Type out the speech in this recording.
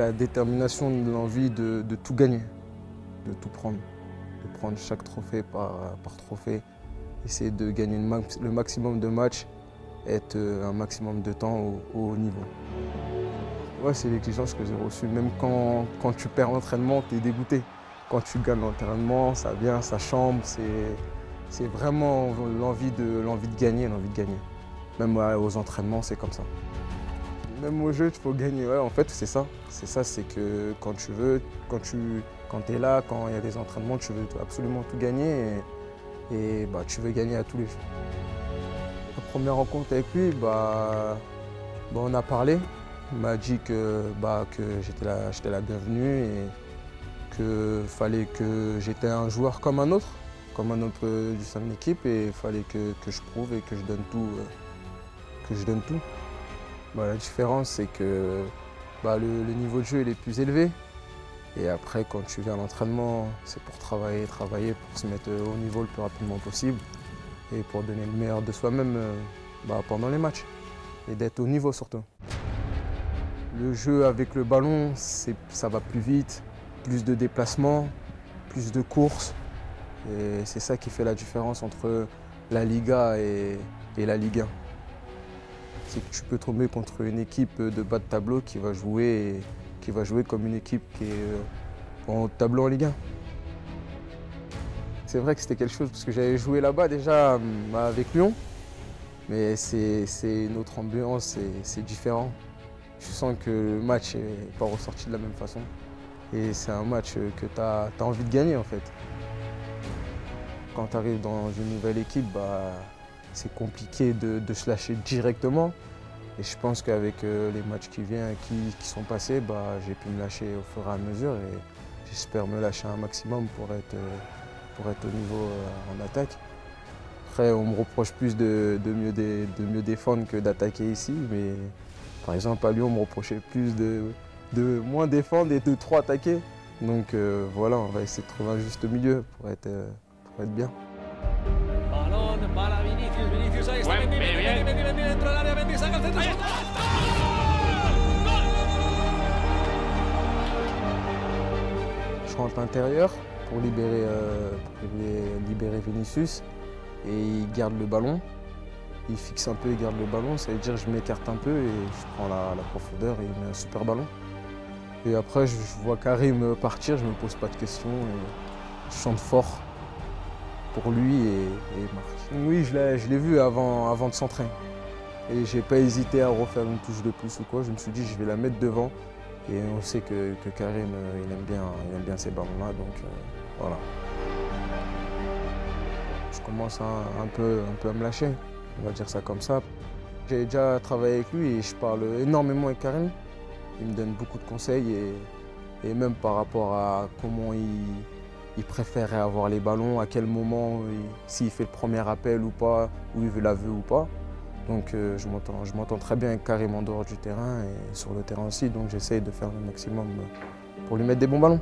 la détermination, l'envie de tout gagner, de tout prendre. De prendre chaque trophée par trophée, essayer de gagner le maximum de matchs, être un maximum de temps au haut niveau. Ouais, c'est l'exigence que j'ai reçue. Même quand tu perds l'entraînement, tu es dégoûté. Quand tu gagnes l'entraînement, ça vient, ça chambre. C'est vraiment l'envie de gagner, Même aux entraînements, c'est comme ça. Même au jeu, il faut gagner. Ouais, en fait, c'est ça. C'est que quand tu veux, quand tu es là, quand il y a des entraînements, tu veux absolument tout gagner et tu veux gagner à tous les jeux. La première rencontre avec lui, on a parlé. Il m'a dit que j'étais la bienvenue et qu'il fallait que j'étais un joueur comme un autre du sein de l'équipe et il fallait que je prouve et que je donne tout. La différence, c'est que le niveau de jeu il est plus élevé. Et après, quand tu viens à l'entraînement, c'est pour travailler, pour se mettre au niveau le plus rapidement possible et pour donner le meilleur de soi-même pendant les matchs et d'être au niveau surtout. Le jeu avec le ballon, ça va plus vite, plus de déplacements, plus de courses. Et c'est ça qui fait la différence entre la Liga et la Ligue 1. C'est que tu peux tomber contre une équipe de bas de tableau qui va jouer comme une équipe qui est en haut de tableau en Ligue 1. C'est vrai que c'était quelque chose parce que j'avais joué là-bas déjà avec Lyon, mais c'est une autre ambiance, c'est différent. Je sens que le match n'est pas ressorti de la même façon et c'est un match que tu as envie de gagner en fait. Quand tu arrives dans une nouvelle équipe, c'est compliqué de se lâcher directement. Et je pense qu'avec les matchs qui sont passés, j'ai pu me lâcher au fur et à mesure et j'espère me lâcher un maximum pour être au niveau en attaque. Après, on me reproche plus de mieux défendre que d'attaquer ici, mais par exemple à Lyon, on me reprochait plus de moins défendre et de trop attaquer. Donc voilà, on va essayer de trouver un juste milieu pour être bien. Para Vinicius, ahí está Mendy dentro del área, Mendy saca el centro. Je rentre à l'intérieur pour libérer Vinicius et il garde le ballon. Il fixe un peu, il garde le ballon, ça veut dire que je m'écarte un peu et je prends la profondeur et il met un super ballon. Et après, je vois Karim partir, je ne me pose pas de questions et je chante fort pour lui et marque. Oui, je l'ai vu avant de s'entraîner. Et j'ai pas hésité à refaire une touche de plus ou quoi. Je me suis dit je vais la mettre devant. Et on sait que Karim il aime bien ces ballons-là, donc voilà. Je commence un peu à me lâcher, on va dire ça comme ça. J'ai déjà travaillé avec lui et je parle énormément avec Karim. Il me donne beaucoup de conseils et même par rapport à comment il préférait avoir les ballons, à quel moment, s'il fait le premier appel ou pas, où il veut la vue ou pas. Donc je m'entends très bien avec Karim en dehors du terrain et sur le terrain aussi, donc j'essaye de faire le maximum pour lui mettre des bons ballons.